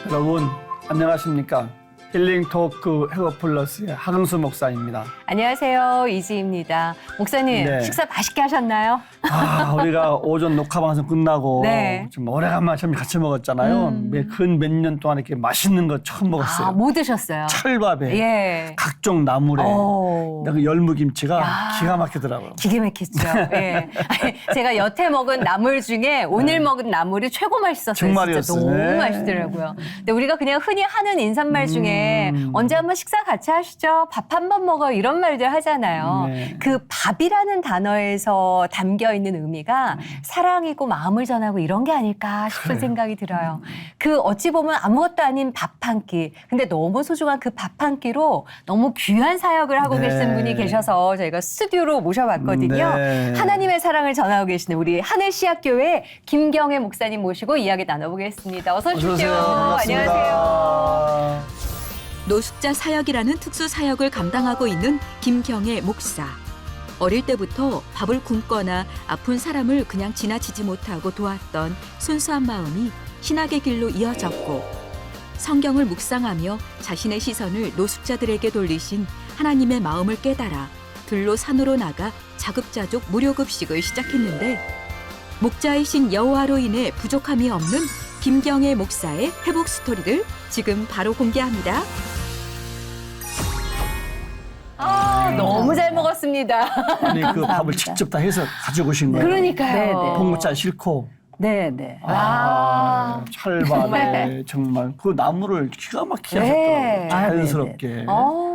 여러분 안녕하십니까? 힐링 토크 헤어 플러스의 하경수 목사입니다. 안녕하세요. 이지입니다. 목사님, 네. 식사 맛있게 하셨나요? 우리가 오전 녹화 방송 끝나고 네. 좀 오래간만에 좀 같이 먹었잖아요. 근 몇 년 동안 이렇게 맛있는 거 처음 먹었어요. 뭐 드셨어요? 찰밥에 예. 각종 나물에 오. 그 열무김치가 야. 기가 막히더라고요. 기가 막혔죠. 예. 아니, 제가 여태 먹은 나물 중에 오늘 먹은 나물이 최고 맛있었어요. 정말이었어요. 진짜 너무 네. 맛있더라고요. 근데 우리가 그냥 흔히 하는 인사말 중에 언제 한번 식사 같이 하시죠? 밥 한 번 먹어 이런 말들 하잖아요. 네. 그 밥이라는 단어에서 담겨 있는 의미가 사랑이고 마음을 전하고 이런 게 아닐까 싶은 그래요. 생각이 들어요. 그 어찌 보면 아무것도 아닌 밥 한 끼. 근데 너무 소중한 그 밥 한 끼로 너무 귀한 사역을 하고 네. 계신 분이 계셔서 저희가 스튜디오로 모셔봤거든요. 네. 하나님의 사랑을 전하고 계시는 우리 하늘시학교회 김경애 목사님 모시고 이야기 나눠보겠습니다. 어서 오십시오. 어서 오세요. 반갑습니다. 안녕하세요. 노숙자 사역이라는 특수 사역을 감당하고 있는 김경애 목사. 어릴 때부터 밥을 굶거나 아픈 사람을 그냥 지나치지 못하고 도왔던 순수한 마음이 신학의 길로 이어졌고 성경을 묵상하며 자신의 시선을 노숙자들에게 돌리신 하나님의 마음을 깨달아 들로 산으로 나가 자급자족 무료급식을 시작했는데 목자이신 여호와로 인해 부족함이 없는 김경애 목사의 회복 스토리를 지금 바로 공개합니다. 너무 잘 먹었습니다. 아니 그 밥을 직접 다 해서 가지고 오신 거예요. 그러니까요. 네, 네. 봉구짜 싫고. 네네. 찰밥에 정말 그 나물을 기가 막히게 네. 하셨더라고요. 자연스럽게. 어.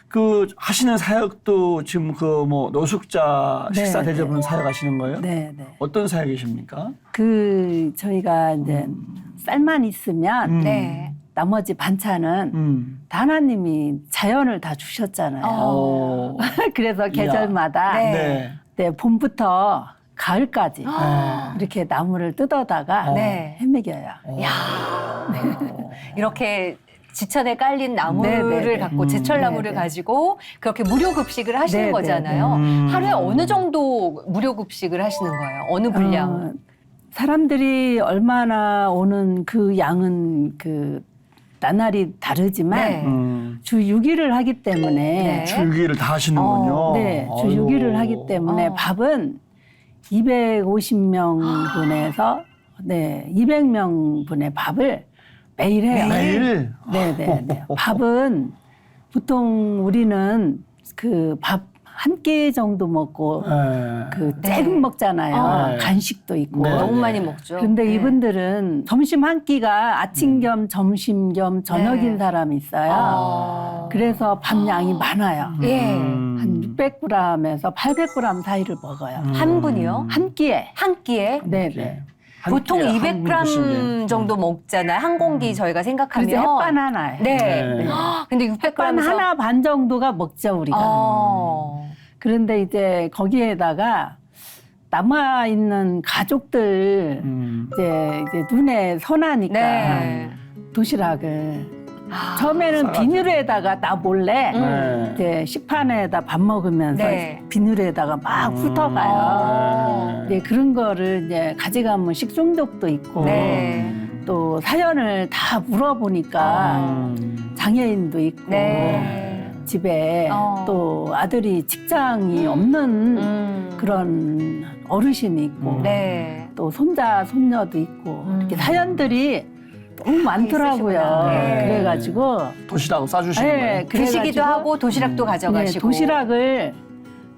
그 하시는 사역도 지금 그 뭐 노숙자 네, 식사 네. 대접은 사역하시는 거예요? 네네. 어떤 사역이십니까? 그 저희가 이제 쌀만 있으면 네. 나머지 반찬은 다 하나님이 자연을 다 주셨잖아요. 어. 그래서 계절마다 네. 네. 네, 봄부터 가을까지 아. 이렇게 나무를 뜯어다가 네. 헤매겨요. 이렇게 지천에 깔린 나무를 네, 네, 네. 갖고 제철 나무를 네, 네. 가지고 그렇게 무료 급식을 하시는 네, 네, 거잖아요. 네. 하루에 어느 정도 무료 급식을 하시는 거예요? 어느 분량? 사람들이 얼마나 오는 그 양은 그 나날이 다르지만 네. 주 6일을 하기 때문에 네. 줄기를 다 하시는군요. 네, 주 6일을 하기 때문에 밥은 250명 분에서 네, 200명 분의 밥을 매일 해요. 매일? 네, 네, 네. 밥은 보통 우리는 그 밥 한 끼 정도 먹고 네. 그 조금 먹잖아요. 네. 간식도 있고. 네. 너무 많이 먹죠. 근데 네. 이분들은 점심 한 끼가 아침 겸 점심 겸 저녁인 네. 사람이 있어요. 그래서 밥 양이 많아요. 예. 한 600g에서 800g 사이를 먹어요. 한 분이요? 한 끼에. 한 끼에? 네, 네. 한 보통 끼에 한 분 드시는데. 200g 정도 먹잖아요. 한 공기 저희가 생각하면. 그래서 햇반 하나에. 네. 네. 근데 햇반 600g에서 하나 반 정도가 먹죠, 우리가. 그런데 이제 거기에다가 남아있는 가족들 이제 눈에 선하니까 네. 도시락을 처음에는 비닐에다가 나 몰래 네. 이제 식판에다 밥 먹으면서 네. 비닐에다가 막 훑어가요. 네. 이제 그런 거를 이제 가져가면 식중독도 있고 네. 또 사연을 다 물어보니까 장애인도 있고 네. 집에 또 아들이 직장이 없는 그런 어르신이 있고 네. 또 손자 손녀도 있고 이렇게 사연들이 너무 많더라고요. 있으시구나. 네. 그래가지고 도시락을 싸주시는 네, 거예요? 드시기도 그래가지고 하고 도시락도 가져가시고. 네, 도시락을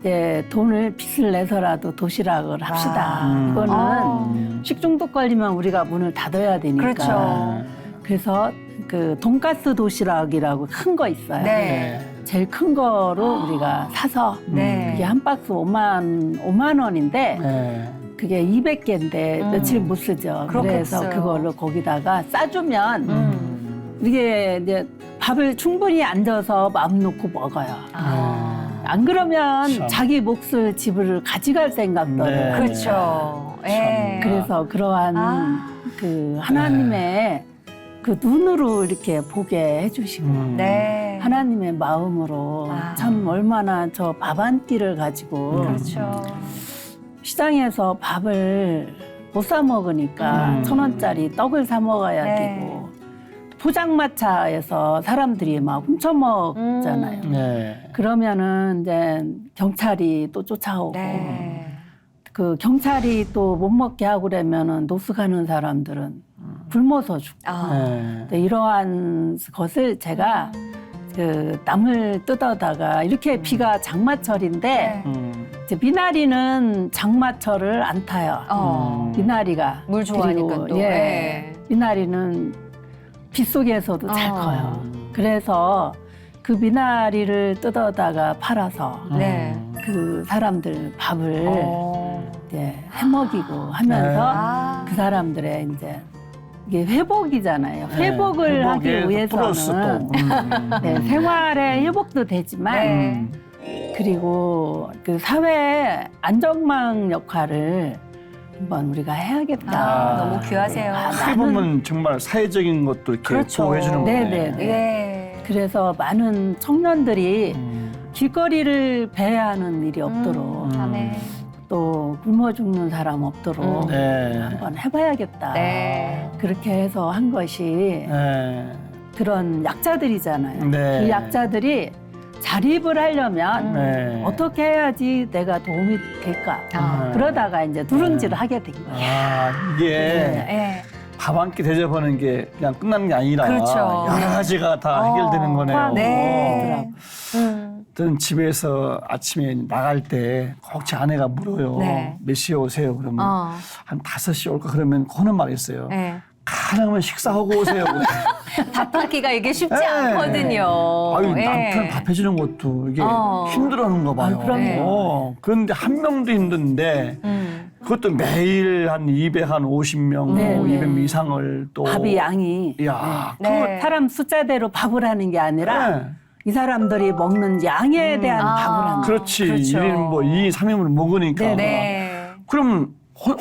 이제 돈을 빚을 내서라도 도시락을 합시다. 이거는 식중독 걸리면 우리가 문을 닫아야 되니까. 그렇죠. 그래서 그 돈가스 도시락이라고 큰 거 있어요. 네. 제일 큰 거로 우리가 사서 네. 그게 한 박스 5만 원인데 네. 그게 200개인데 며칠 못 쓰죠. 그렇겠어요. 그래서 그걸로 거기다가 싸주면 이게 이제 밥을 충분히 앉아서 마음 놓고 먹어요. 안 그러면 참. 자기 몫을 집을 가져갈 생각도 네. 해요. 그렇죠. 예. 그래서 그러한 그 하나님의 그 눈으로 이렇게 보게 해주시고 네. 하나님의 마음으로 참 얼마나 저 밥 한 끼를 가지고 그렇죠. 시장에서 밥을 못 사 먹으니까 1,000원짜리 떡을 사 먹어야 네. 되고 포장마차에서 사람들이 막 훔쳐먹잖아요. 네. 그러면은 이제 경찰이 또 쫓아오고 네. 그 경찰이 또 못 먹게 하고 그러면은 노숙하는 사람들은 굶어서 죽고 아. 네. 이러한 것을 제가 그 나물 뜯어다가 이렇게 비가 장마철인데 네. 이제 미나리는 장마철을 안 타요. 미나리가 물 좋아하니까 그리고, 또. 예, 네. 미나리는 빗속에서도 잘 어. 커요. 그래서 그 미나리를 뜯어다가 팔아서 네. 그 사람들 밥을 어. 이제 해먹이고 하면서 아. 그 사람들의 이제 이게 회복이잖아요. 네. 회복을 하기 회복에 플러스 위해서는 또. 네, 생활의 회복도 되지만 네. 그리고 그 사회 안정망 역할을 한번 우리가 해야겠다. 아, 너무 귀하세요. 어떻게 보면 정말 사회적인 것도 이렇게 그렇죠. 보호해주는 거네. 네네네. 예. 그래서 많은 청년들이 길거리를 배회하는 일이 없도록 네. 또 굶어 죽는 사람 없도록 네. 한번 해봐야겠다. 네. 그렇게 해서 한 것이 네. 그런 약자들이잖아요. 네. 그 약자들이 자립을 하려면 네. 어떻게 해야지 내가 도움이 될까? 아. 그러다가 이제 누룽지를 하게 된 거예요. 아, 이게 예. 밥 한 끼 대접하는 게 그냥 끝나는 게 아니라 그렇죠. 여러 가지가 다 해결되는 거네요. 네. 저는 집에서 아침에 나갈 때 꼭 제 아내가 물어요. 네. 몇 시에 오세요? 그러면 어. 한 5시 올까? 그러면 그는 말했어요. 네. 가능하면 식사하고 오세요. 밥하기가 이게 쉽지 네. 않거든요. 아유, 예. 남편 밥 해주는 것도 이게 어. 힘들어하는가 봐요. 아유, 그럼요. 그런데 한 명도 힘든데 그것도 매일 한 250명, 네, 뭐 네. 200명 이상을 또. 밥이 양이 이야, 네. 사람 숫자대로 밥을 하는 게 아니라 네. 이 사람들이 먹는 양에 대한 아. 밥을 하는 거예요. 그렇지. 그렇죠. 1인 뭐 2인, 3인을 먹으니까. 네, 네. 그럼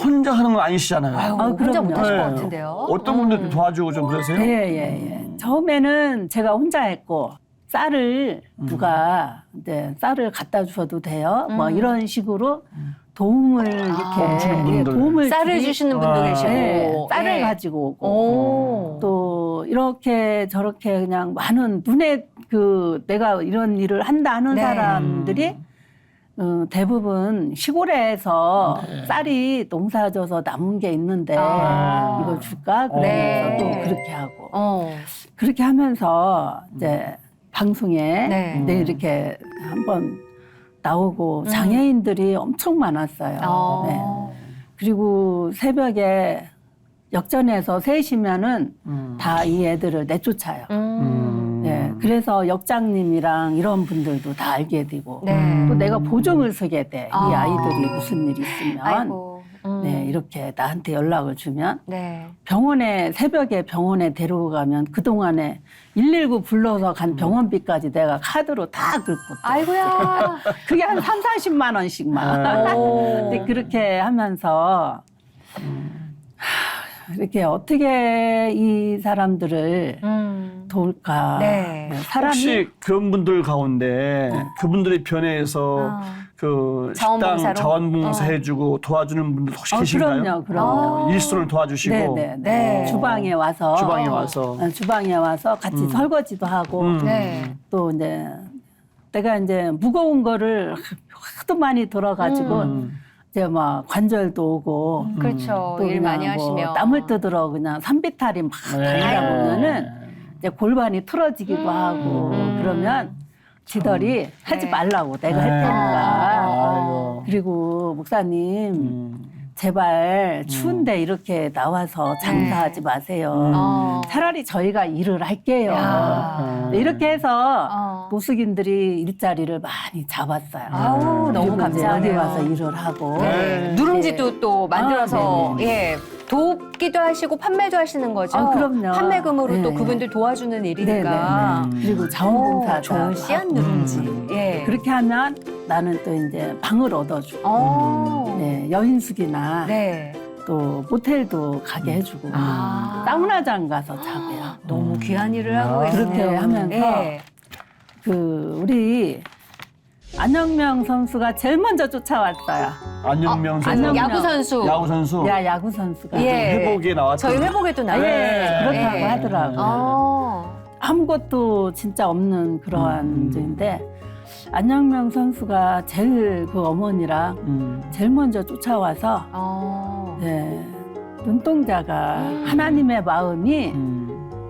혼자 하는 건 아니시잖아요. 아유, 아, 혼자 그럼요. 못하실 것 네. 같은데요. 어떤 분들 도와주고 좀 그러세요? 예. 처음에는 제가 혼자 했고 쌀을 누가 이제 쌀을 갖다 주셔도 돼요. 뭐 이런 식으로 도움을 이렇게 주는 분들. 도움을 쌀을 주기- 주시는 분도 아. 계시고. 네, 쌀을 예. 가지고 오고 오. 또 이렇게 저렇게 그냥 많은 눈에 그 내가 이런 일을 한다 하는 네. 사람들이 대부분 시골에서 쌀이 농사져서 남은 게 있는데 아. 이걸 줄까? 그러면서 네. 또 그렇게 하고 어. 그렇게 하면서 이제 방송에 네. 네, 이렇게 한번 나오고 장애인들이 엄청 많았어요. 어. 네. 그리고 새벽에 역전해서 3시면은 다 이 애들을 내쫓아요. 네, 그래서 역장님이랑 이런 분들도 다 알게 되고 네. 또 내가 보증을 서게 돼. 이 아. 아이들이 무슨 일이 있으면 아이고. 네, 이렇게 나한테 연락을 주면 네. 병원에 새벽에 병원에 데리고 가면 그동안에 119 불러서 간 병원비까지 내가 카드로 다 긁고 또 아이고야. 그게 한 3, 40만 원씩만 오. 근데 그렇게 하면서 이렇게 어떻게 이 사람들을 도울까 네. 사람이 혹시 그런 분들 가운데 그분들의 변해서 그 자원봉사로? 식당 자원봉사 해주고 도와주는 분들 혹시 계신가요? 그럼요. 일손을 도와주시고 네. 주방에 와서 주방에 와서 주방에 와서 같이 설거지도 하고 네. 또 이제 내가 이제 무거운 거를 하도 많이 들어가지고 이제 막 관절도 오고 그렇죠. 또 일 그냥 많이 뭐 하시면. 땀을 뜯으러 그냥 산비탈이 막 달리다 보면은 이제 골반이 틀어지기도 하고 그러면 지들이 하지 네. 말라고 내가 할 테니까 아이고. 그리고 목사님 제발 추운데 이렇게 나와서 장사하지 마세요. 차라리 저희가 일을 할게요. 야. 네, 이렇게 해서 어. 노숙인들이 일자리를 많이 잡았어요. 아우, 너무 그리고 이제 감사하네요. 여기 와서 일을 하고 네. 누룽지도 또 만들어서 네. 예 돕기도 하시고 판매도 하시는 거죠. 아, 그럼요. 판매금으로 또 네. 그분들 도와주는 일이니까. 그리고 오, 자원봉사도 좋은 씨앗 하고. 누룽지. 예. 그렇게 하면 나는 또 이제 방을 얻어주고 네. 여인숙이나 네. 또 모텔도 가게 해주고 아. 사우나장 가서 자고요. 너무 귀한 일을 하고 계시네요. 그렇게 하면서 예. 그 우리 안영명 선수가 제일 먼저 쫓아왔어요. 안영명 선수. 안영명. 야구 선수. 야구 선수. 야구 선수가. 예. 회복에 나왔죠. 저희 회복에도 나와요. 예, 그렇다고 예. 하더라고요. 아무것도 진짜 없는 그러한 문제인데 안영명 선수가 제일 그 어머니랑 제일 먼저 쫓아와서 네, 눈동자가 하나님의 마음이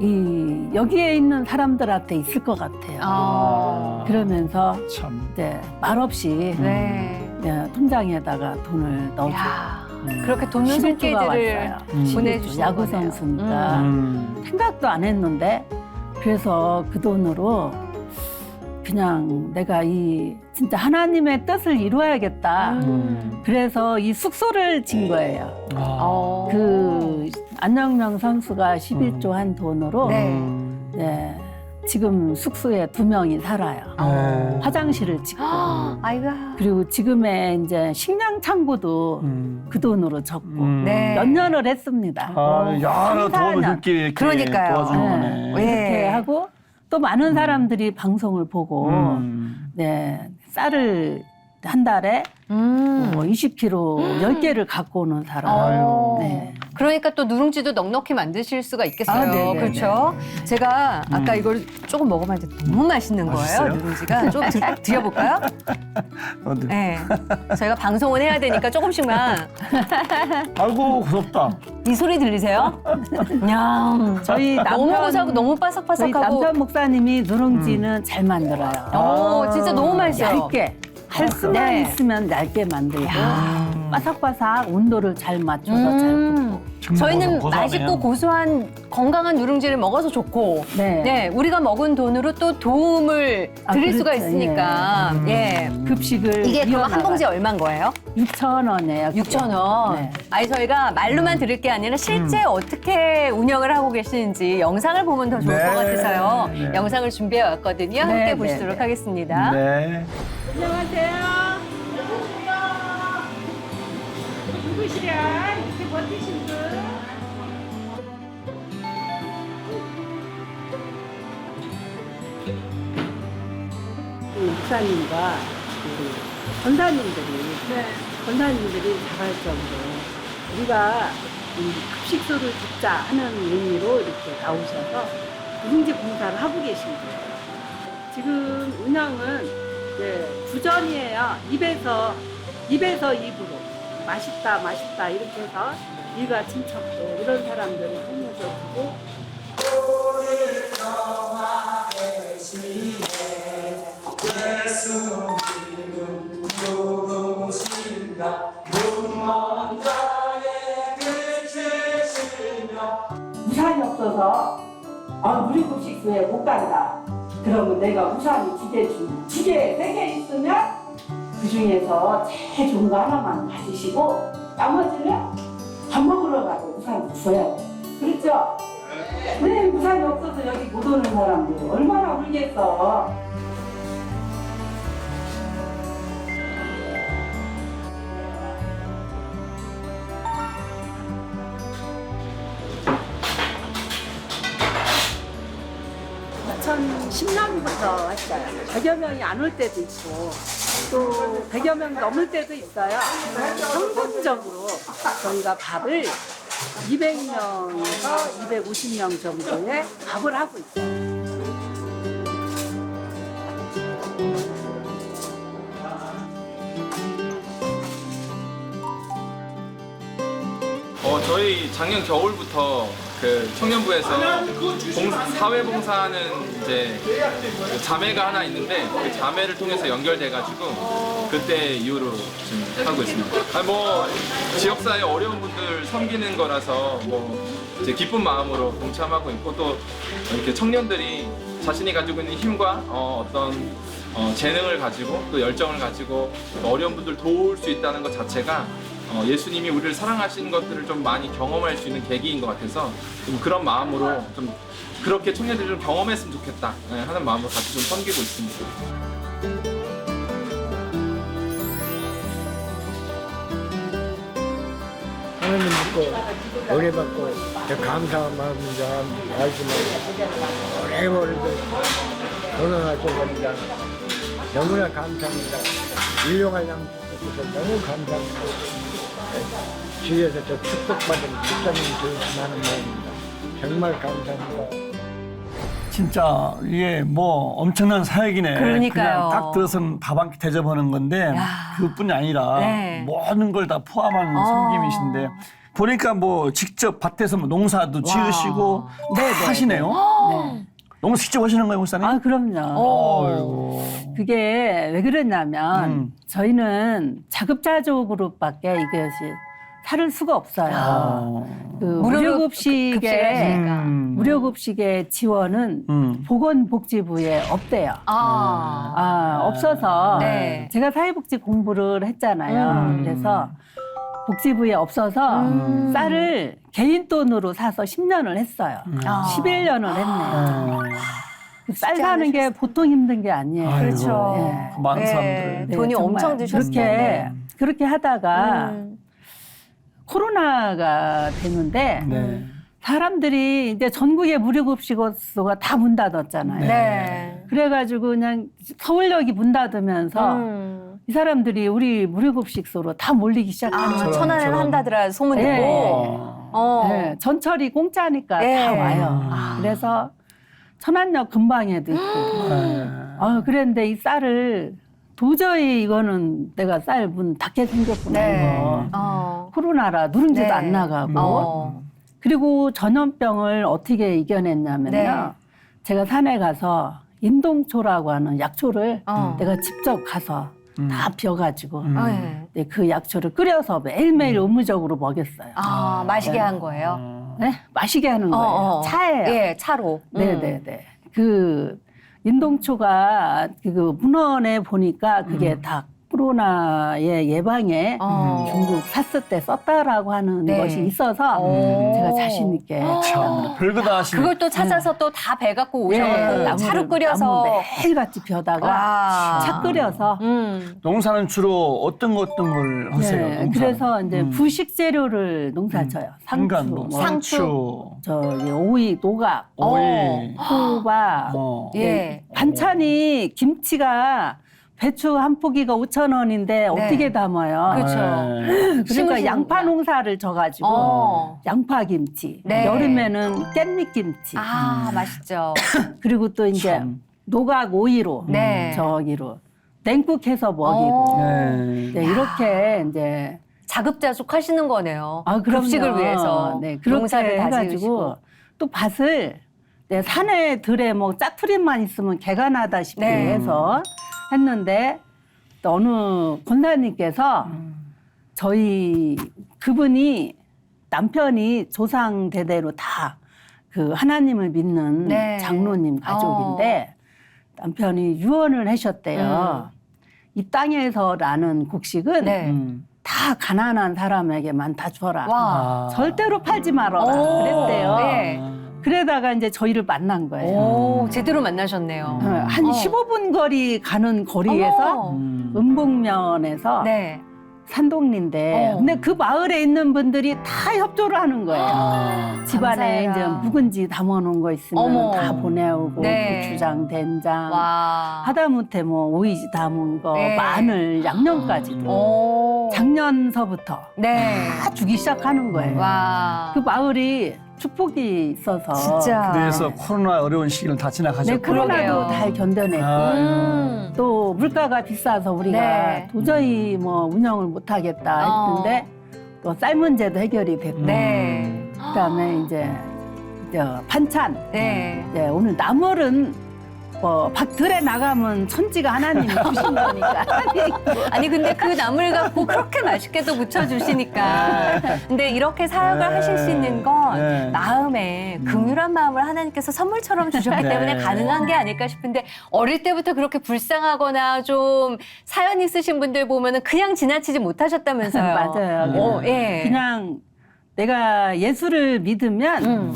이 여기에 있는 사람들한테 있을 것 같아요. 그러면서 참. 이제 말없이 네. 네, 통장에다가 돈을 넣어줘요. 야, 그렇게 돈 15조가 눈길들을 왔어요. 보내주시는 야구 거네요. 선수니까 생각도 안 했는데 그래서 그 돈으로 그냥 내가 이 진짜 하나님의 뜻을 이루어야겠다. 그래서 이 숙소를 진 거예요. 그 안영명 선수가 11조 한 돈으로 네. 네, 지금 숙소에 2명이 살아요. 화장실을 짓고 아이고. 그리고 지금의 이제 식량 창고도 그 돈으로 졌고 네. 몇 년을 했습니다. 여러 도움을 줄게 이렇게 그러니까요. 도와주는 네. 거네. 이렇게 예. 하고 또 많은 사람들이 방송을 보고 네, 쌀을 한 달에 뭐 20kg 10개를 갖고 오는 사람. 아유. 네. 그러니까 또 누룽지도 넉넉히 만드실 수가 있겠어요. 아, 네네네. 그렇죠? 제가 아까 이걸 조금 먹어봤는데 너무 맛있는 거예요, 맛있어요? 누룽지가. 좀 드려볼까요? 어디? 네. 저희가 방송은 해야 되니까 조금씩만. 아이고 고섭다. 이 소리 들리세요? 냥. 저희 너무 남편 고소하고 너무 저희 바삭바삭하고. 남편 목사님이 누룽지는 잘 만들어요. 오, 진짜 너무 맛있어요. 얇게 할 수만 네. 있으면 얇게 만들고 바삭바삭 온도를 잘 맞춰서 잘 굽고. 저희는 고소하네요. 맛있고 고소한 건강한 누룽지를 먹어서 좋고, 네. 네, 우리가 먹은 돈으로 또 도움을 드릴 수가 그렇죠. 있으니까, 예. 급식을 이게 그럼 한 이어나가요. 봉지에 얼마인 거예요? 6,000원이에요. 6,000원. 네. 아니, 저희가 말로만 들을 게 아니라 실제 어떻게 운영을 하고 계시는지 영상을 보면 더 좋을 네. 것 같아서요. 네. 영상을 준비해 왔거든요. 함께 네, 보시도록 네. 하겠습니다. 네. 안녕하세요. 누구시랴? 이렇게 버티신 분? 목사님과 우리 권사님들이 잘할 정도로 우리가 이 급식소를 짓자 하는 의미로 이렇게 나오셔서 누룽지 봉사를 하고 계신 거예요. 지금 운영은 구전이에요. 입에서 입으로 맛있다 이렇게 해서 일가 친척도 이런 사람들을 살려서 주고 우산이 없어서 우리 급식소에 못 간다. 그러면 내가 우산이 2개 주면 2개, 3개 있으면 그 중에서 제일 좋은 거 하나만 가지시고 나머지는 밥 먹으러 가고 우산 줘야 돼. 그렇죠? 네, 우산이 없어서 여기 못 오는 사람들 얼마나 울겠어. (2010년부터) 왔어요. 100여 명이 안 올 때도 있고 또 100여 명 넘을 때도 있어요. 평균적으로 저희가 밥을 200명에서 250명 정도의 밥을 하고 있어요. 저희 작년 겨울부터 그 청년부에서 사회봉사하는 이제 그 자매가 하나 있는데 그 자매를 통해서 연결돼가지고 그때 이후로 지금 하고 있습니다. 뭐 지역사회 어려운 분들 섬기는 거라서 뭐 이제 기쁜 마음으로 동참하고 있고 또 이렇게 청년들이 자신이 가지고 있는 힘과 어떤 재능을 가지고 또 열정을 가지고 어려운 분들 도울 수 있다는 것 자체가 예수님이 우리를 사랑하시는 것들을 좀 많이 경험할 수 있는 계기인 것 같아서 좀 그런 마음으로 좀 그렇게 청년들이 좀 경험했으면 좋겠다 하는 마음으로 같이 좀 섬기고 있습니다. 하나님 믿고 은혜 받고 감사한 마음입니다. 알지만 오래오래 건강하실 겁니다. 너무나 감사합니다. 훌륭한 양식 주셔서 너무 감사합니다. 네, 주위에서 저 축복받은 집사님 주시는 마음입니다. 정말 감사합니다. 진짜 이게 뭐 엄청난 사역이네. 그러니까요. 그냥 딱 들어서는 밥 한 끼 대접하는 건데 야. 그뿐이 아니라 네. 모든 걸 다 포함한 섬김이신데 보니까 뭐 직접 밭에서 뭐 농사도 지으시고 다 하시네요. 네. 농사 직접 하시는 거예요, 목사님? 아, 그럼요. 아이고. 그게 왜 그랬냐면 저희는 자급자족으로밖에 이것이 살을 수가 없어요. 아. 그 급식을 무료급식의 하시니까. 무료급식의 지원은 보건복지부에 없대요. 없어서 네. 제가 사회복지 공부를 했잖아요. 그래서 복지부에 없어서 쌀을 개인 돈으로 사서 10년을 했어요. 11년을 했네요. 쌀 사는 게 보통 힘든 게 아니에요. 아이고, 그렇죠. 예. 그 많은 사람들. 네, 돈이 정말 엄청 드셨을 텐데. 그렇게 하다가 코로나가 되는데 네. 사람들이 이제 전국의 무료급식소가 다 문 닫았잖아요. 네. 그래가지고 그냥 서울역이 문 닫으면서 이 사람들이 우리 무료급식소로 다 몰리기 시작하는 거예요. 천안에는 저런. 한다더라 소문 듣고. 네. 네, 전철이 공짜니까 네. 다 와요. 그래서 천안역 근방에도 있고. 그랬는데 이 쌀을 도저히 이거는 내가 쌀 문 닫게 생겼구나. 네. 이거. 코로나라 누룽지도 네. 안 나가고. 그리고 전염병을 어떻게 이겨냈냐면요. 네. 제가 산에 가서 인동초라고 하는 약초를 내가 직접 가서 다 비워가지고 네, 그 약초를 끓여서 매일매일 의무적으로 먹였어요. 마시게 한 거예요? 네? 마시게 하는 거예요. 차예요. 예, 차로. 네네네. 그 인동초가 그 문헌에 보니까 그게 다 코로나의 예방에 중국 샀을 때 썼다라고 하는 네. 것이 있어서 제가 자신 있게 참, 별거 다 하시네. 그걸 또 찾아서 또 다 배 갖고 오셔갖고 나무를- 차로 끓여서. 나무 매일같이 벼다가 와. 차 끓여서 농사는 주로 어떤 걸 하세요? 네, 농사는? 그래서 이제 부식 재료를 농사져요. 상추, 인간도, 뭐, 상추, 저기 오이, 노각, 오이, 호박. 예. 반찬이 김치가 배추 한 포기가 5,000원인데 어떻게 담아요? 그렇죠. 네. 그러니까 심으시는구나. 양파 농사를 져가지고 양파 김치, 네. 여름에는 깻잎 김치, 맛있죠. 그리고 또 이제 참. 노각 오이로 네. 저기로 냉국해서 먹이고 네. 네, 이렇게 이제 자급자족 하시는 거네요. 그럼요. 급식을 위해서. 네, 그렇게 농사를 다 해가지고 지으시고. 또 밭을 네, 산에 들에 뭐 짜투리만 있으면 개가 나다시피 네. 해서 했는데 또 어느 권사님께서 저희 그분이 남편이 조상 대대로 다 그 하나님을 믿는 네. 장로님 가족인데 남편이 유언을 하셨대요. 이 땅에서 나는 곡식은 네. 다 가난한 사람에게만 다 줘라. 와. 절대로 팔지 말아라. 그랬대요. 네. 그러다가 이제 저희를 만난 거예요. 오, 제대로 만나셨네요. 한 15분 거리 가는 거리에서 어머. 음봉면에서 네. 산동리인데 근데 그 마을에 있는 분들이 다 협조를 하는 거예요. 집안에 감사해라. 이제 묵은지 담아놓은 거 있으면 어머. 다 보내오고 네. 고추장, 된장 와. 하다못해 뭐 오이지 담은 거, 네. 마늘, 양념까지도 오. 작년서부터 네. 다 주기 시작하는 거예요. 와. 그 마을이 축복이 있어서 진짜. 그래서 코로나 어려운 시기를 다 지나가셨고. 네, 코로나도 그러게요. 잘 견뎌냈고 음. 또 물가가 비싸서 우리가 네. 도저히 뭐 운영을 못하겠다 했는데 또 쌀 문제도 해결이 됐고 네. 그다음에 이제 반찬 네. 오늘 나물은 뭐 밭들에 나가면 천지가 하나님이 주신 거니까 아니 근데 그 나물 갖고 그렇게 맛있게도 무쳐주시니까 근데 이렇게 사역을 네. 하실 수 있는 건 네. 마음에 긍휼한 마음을 하나님께서 선물처럼 주셨기 네. 때문에 가능한 게 아닐까 싶은데 어릴 때부터 그렇게 불쌍하거나 좀 사연 있으신 분들 보면은 그냥 지나치지 못하셨다면서요. 맞아요. 예. 그냥 내가 예수를 믿으면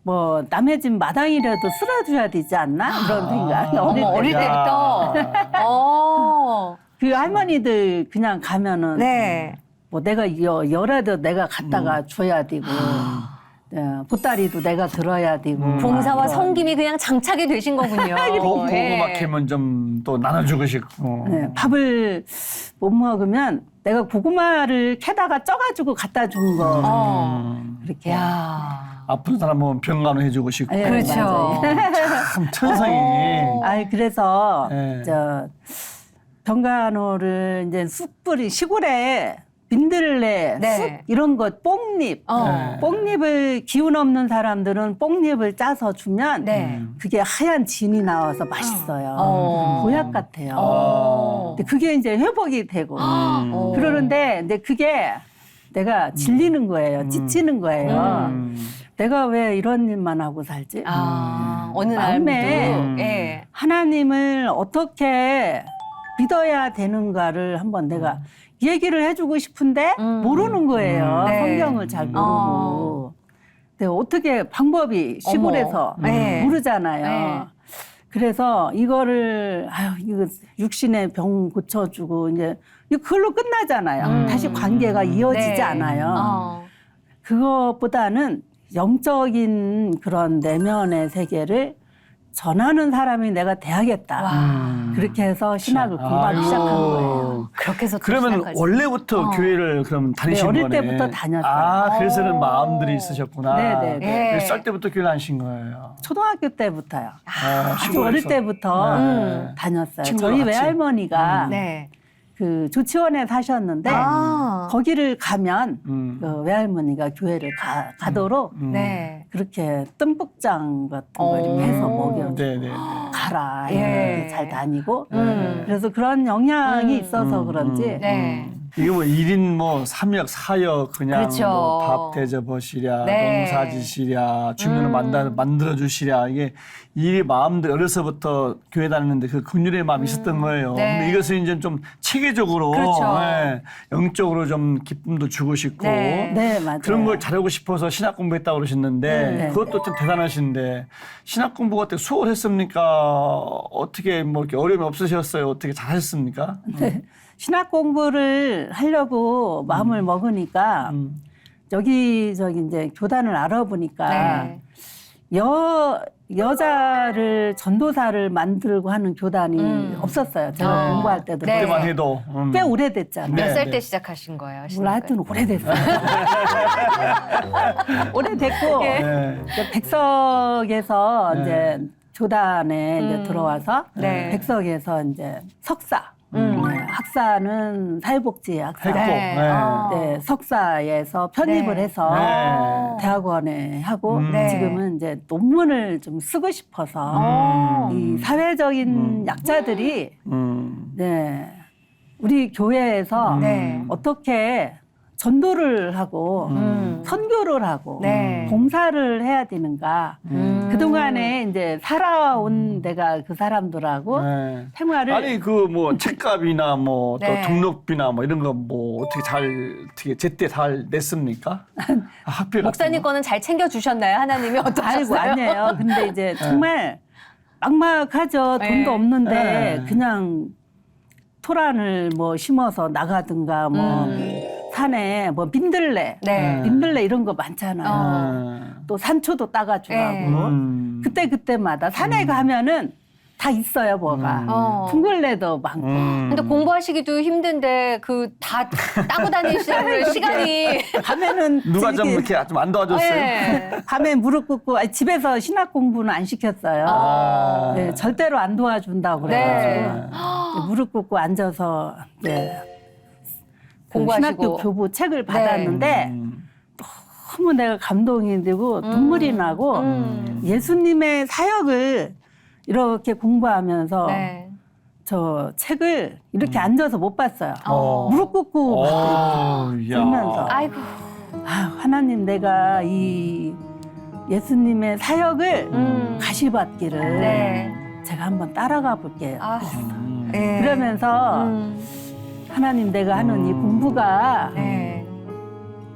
뭐 남의 집 마당이라도 쓸어줘야 되지 않나 그런 생각. 어릴 때부터. 그 할머니들 그냥 가면은 네. 뭐 내가 열에도 내가 갖다가 줘야 되고 보따리도 내가 들어야 되고. 봉사와 막 성김이 그냥 장착이 되신 거군요. 고구마 예. 캐면 좀 또 나눠주고 싶고. 네, 밥을 못 먹으면 내가 고구마를 캐다가 쪄가지고 갖다 준 거. 그렇게. 야. 아픈 사람은 병간호 해주고 싶고. 예, 그렇죠. 맞아요. 참 천성이. 아이 그래서 예. 병간호를 이제 쑥뿌리 시골에 민들레, 네. 쑥 이런 것 뽕잎, 어. 뽕잎을 기운 없는 사람들은 뽕잎을 짜서 주면 네. 그게 하얀 진이 나와서 맛있어요. 어. 보약 같아요. 어. 근데 그게 이제 회복이 되고 어. 그러는데 근데 그게 내가 질리는 거예요, 찢지는 거예요. 내가 왜 이런 일만 하고 살지? 아, 어느 마음에 날도 예. 하나님을 어떻게 믿어야 되는가를 한번 내가 얘기를 해주고 싶은데 모르는 거예요. 네. 성경을 잘 모르고. 근데 어떻게 방법이 시골에서 어머. 네. 모르잖아요. 네. 그래서 이거를 이거 육신의 병 고쳐주고 이제 그걸로 끝나잖아요. 다시 관계가 이어지지 네. 않아요. 그것보다는 영적인 그런 내면의 세계를 전하는 사람이 내가 돼야겠다. 그렇게 해서 신학을 공부하기 아이고. 시작한 거예요. 그렇게 해서 또 그러면 시작하지. 원래부터 교회를 그럼 다니신 어릴 거네. 때부터 다녔어요. 아, 그래서는 마음들이 있으셨구나. 네네. 예. 몇 살 때부터 교회 다니신 거예요? 초등학교 때부터요. 아주 시골에서. 어릴 때부터 네. 다녔어요. 친구랑 저희 같이? 외할머니가 네. 그 조치원에 사셨는데 아. 거기를 가면 음. 외할머니가 교회를 가도록 네. 그렇게 뜸복장 같은 거 이렇게 해서 먹여 네네. 가라 예. 이렇게 잘 다니고 그래서 그런 음. 영향이 있어서 그런지 네. 이게 뭐 1인 뭐 3역, 4역 그냥 그렇죠. 뭐 밥 대접하시랴, 네. 농사지시랴, 주민을 만들어주시랴 이게 이 마음들 어려서부터 교회 다니는데 그 긍휼의 마음이 있었던 거예요. 네. 근데 이것을 이제 좀 체계적으로 그렇죠. 예, 영적으로 좀 기쁨도 주고 싶고 네. 네 맞아요. 그런 걸 잘하고 싶어서 신학 공부했다고 그러셨는데 네. 그것도 좀 대단하신데 신학 공부가 어떻게 수월했습니까? 어떻게 뭐 이렇게 어려움이 없으셨어요? 어떻게 잘하셨습니까? 신학 공부를 하려고 마음을 먹으니까 여기저기 이제 교단을 알아보니까 네. 여자를 전도사를 만들고 하는 교단이 없었어요. 제가 공부할 때도 네. 그때만 해도 꽤 오래됐잖아요. 몇 네, 살 네. 때 시작하신 거예요? 몰라 하여튼 오래됐어요. 오래됐고 네. 이제 백석에서 네. 이제 교단에 이제 들어와서 네. 백석에서 이제 석사. 네, 학사는 사회복지 학사. 했고. 네. 네. 네, 석사에서 편입을 네. 해서 네. 대학원에 하고 네. 지금은 이제 논문을 좀 쓰고 싶어서 이 사회적인 약자들이 네, 우리 교회에서 네. 어떻게 전도를 하고 선교를 하고 네. 봉사를 해야 되는가. 그동안에 이제 살아온 내가 그 사람들하고 네. 생활을 아니 그 뭐 책값이나 뭐 또 네. 등록비나 뭐 이런 거 뭐 어떻게 어떻게 제때 잘 냈습니까? 학비 같은 목사님 거? 거는 잘 챙겨 주셨나요? 하나님이 알고 어떠셨어요? 아니에요. 근데 이제 정말 막막하죠. 네. 돈도 없는데 네. 그냥 토란을 뭐 심어서 나가든가 뭐 산에 뭐 민들레, 네. 민들레 이런 거 많잖아요. 네. 또 산초도 따가지고 네. 하고 그때마다 산에 가면은 다 있어요 뭐가. 어. 둥글레도 많고. 근데 공부하시기도 힘든데 그 다 따고 다니시는 시간이 밤에는 누가 좀 이렇게 이렇게 좀 안 도와줬어요? 네. 밤에 무릎 꿇고 아니, 집에서 신학 공부는 안 시켰어요. 아. 네, 절대로 안 도와준다고 네. 그래가지고 무릎 꿇고 앉아서 네, 그 공부하시고. 신학교 교부 책을 받았는데 너무 내가 감동이 되고 눈물이 나고 예수님의 사역을 이렇게 공부하면서 네. 저 책을 이렇게 앉아서 못 봤어요. 어. 무릎 꿇고 야. 보면서 아이고. 아, 하나님 내가 이 예수님의 사역을 가시받기를 네. 제가 한번 따라가 볼게요. 아. 네. 그러면서 하나님 내가 하는 이 공부가 네.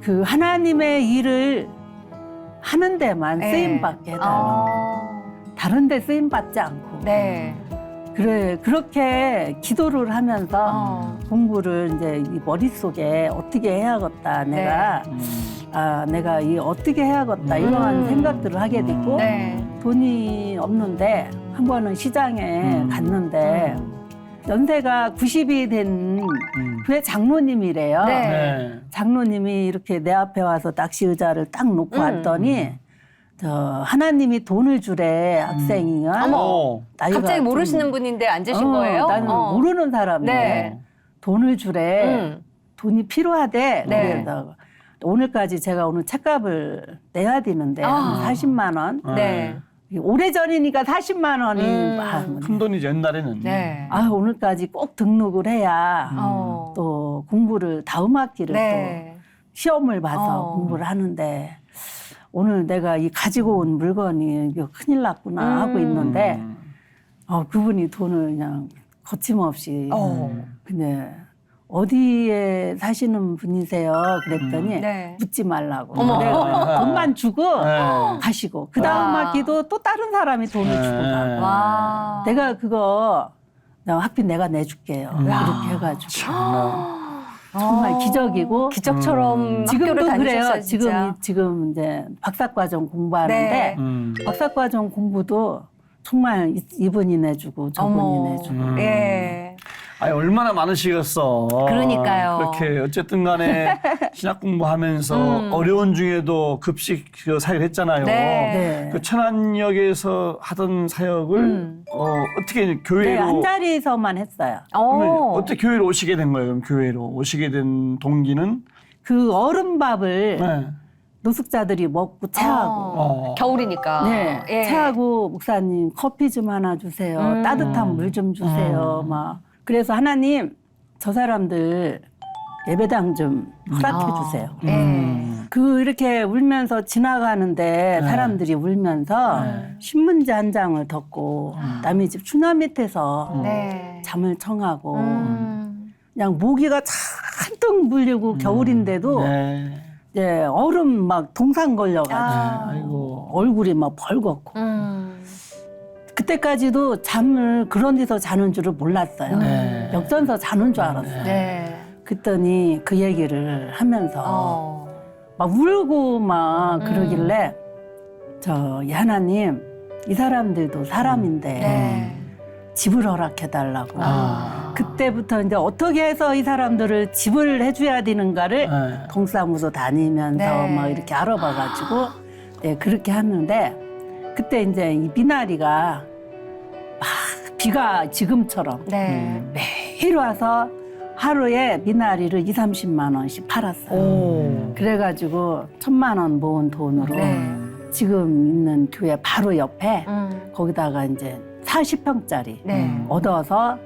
그 하나님의 일을 하는 데만 네. 쓰임받게 해달라고. 다른 데 쓰임받지 않고. 네. 그래, 그렇게 기도를 하면서 어. 공부를 이제 이 머릿속에 어떻게 해야겠다. 내가 아 내가 이 어떻게 해야겠다 이러한 생각들을 하게 됐고 네. 돈이 없는데 한 번은 시장에 갔는데 연세가 90이 된 교회 장로님이래요. 네. 네. 장로님이 이렇게 내 앞에 와서 낚시 의자를 딱 놓고 왔더니 저 하나님이 돈을 주래 학생이가 어머. 나이가 갑자기 좀- 모르시는 분인데 앉으신 거예요? 나는 모르는 사람인데 네. 돈을 주래. 돈이 필요하대. 네. 그래서 오늘까지 제가 오늘 책값을 내야 되는데 아. 한 40만 원. 네. 오래전이니까 40만 원이 큰 돈이죠 옛날에는. 네. 오늘까지 꼭 등록을 해야 어. 또 공부를 다음 학기를 네. 또 시험을 봐서 공부를 하는데 오늘 내가 이 가지고 온 물건이 이거 큰일 났구나 하고 있는데 그분이 돈을 그냥 거침없이 근데 어디에 사시는 분이세요? 그랬더니 네. 묻지 말라고. 어머. 내가 돈만 주고 네. 가시고 그 다음 와. 학기도 또 다른 사람이 돈을 주고 가고. 와. 내가 그거 학비 내가 내줄게요. 이렇게 해가지고 정말 기적이고 기적처럼 지금도 학교를 그래요. 다니셨어요, 진짜. 지금 이제 박사과정 공부하는데 네. 박사과정 공부도 정말 이분이 내주고 저분이 어머. 내주고. 예. 아니 얼마나 많으시겠어. 그러니까요. 그렇게 어쨌든 간에 신학 공부하면서 어려운 중에도 급식 그 사역을 했잖아요. 네. 네. 그 천안역에서 하던 사역을 어떻게 네, 교회로 한 자리에서만 했어요. 그러면 어. 어떻게 교회로 오시게 된 거예요? 그럼 교회로 오시게 된 동기는 그 얼음밥을 네. 노숙자들이 먹고 체하고. 어. 겨울이니까. 네, 예. 체하고 목사님 커피 좀 하나 주세요. 따뜻한 물 좀 주세요. 막 그래서 하나님 저 사람들 예배당 좀 허락해 주세요. 예. 그 이렇게 울면서 지나가는데 사람들이 울면서 신문지 한 장을 덮고 남의 집 추나 밑에서 네. 잠을 청하고 그냥 모기가 잔뜩 물리고 겨울인데도 네. 이제 얼음 막 동상 걸려가지고 아이고. 얼굴이 막 벌겋고 그때까지도 잠을 그런 데서 자는 줄을 몰랐어요. 네. 역전서 자는 줄 알았어요. 네. 그랬더니 그 얘기를 하면서 막 울고 막 그러길래 이 하나님 이 사람들도 사람인데 네. 집을 허락해달라고. 그때부터 이제 어떻게 해서 이 사람들을 집을 해줘야 되는가를 네. 동사무소 다니면서 네. 막 이렇게 알아봐가지고 네, 그렇게 하는데 그때 이제 이 미나리가 막 비가 지금처럼 네. 매일 와서 하루에 미나리를 20-30만 원씩 팔았어요. 그래가지고 1,000만 원 모은 돈으로 네. 지금 있는 교회 바로 옆에 거기다가 이제 40평짜리 네. 얻어서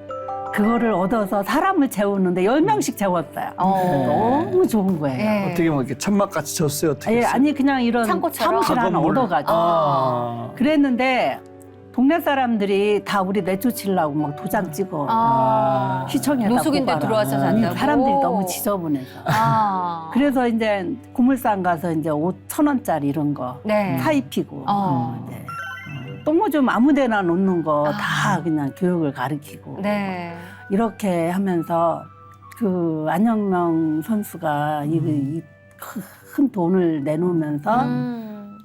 그거를 얻어서 사람을 재우는데 10명씩 재웠어요. 너무 좋은 거예요. 예. 어떻게 뭐 이렇게 천막같이 졌어요? 어떻게 했어요? 아니 그냥 이런 창고처럼? 사무실 하나 건물. 얻어가지고 그랬는데 동네 사람들이 다 우리 내쫓으려고 막 도장 찍어 시청에다 노숙인들 고발하고. 들어와서 아니, 잔다고? 사람들이 너무 지저분해서 그래서 이제 고물상 가서 이제 옷 1,000원짜리 이런 거 네. 사 입히고 네. 똥오 좀 아무데나 놓는 거 다 그냥 교육을 가르치고 네. 이렇게 하면서 그 안영명 선수가 큰 돈을 내놓으면서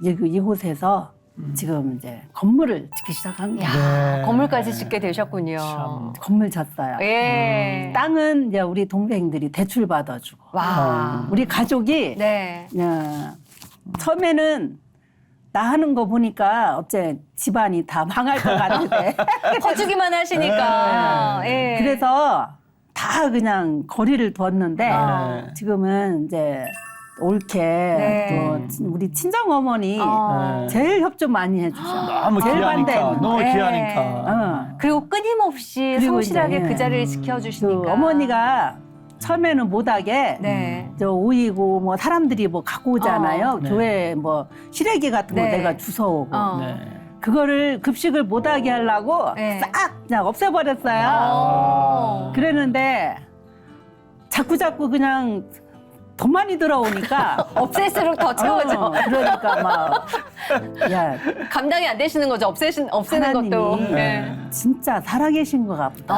이곳에서 지금 이제 건물을 짓기 시작한 거예요. 야, 건물까지 짓게 되셨군요. 건물 졌어요. 예. 땅은 이제 우리 동생들이 대출 받아주고 와. 우리 가족이 네. 처음에는 나 하는 거 보니까 어째 집안이 다 망할 것 같은데 퍼주기만 하시니까. 예. 그래서 다 그냥 거리를 두었는데 지금은 이제 옳게 네. 또 우리 친정 어머니 제일 협조 많이 해주셔. 너무 제일 귀하니까. 반대했는데. 너무 네. 귀하니까. 그리고 끊임없이 그리고 성실하게 이제 그 자리를 그 지켜주시니까. 어머니가 처음에는 못하게 네. 저 오이고 뭐 사람들이 뭐 갖고 오잖아요. 네. 교회 뭐 시래기 같은 거 네. 내가 주워오고 네. 그거를 급식을 못하게 하려고 네. 싹 그냥 없애버렸어요. 어. 그랬는데 자꾸 그냥 더 많이 들어오니까 없앨수록 더 채워져. 그러니까 막 야, 감당이 안 되시는 거죠. 없애는 하나님이 것도. 진짜 살아계신 것 같다.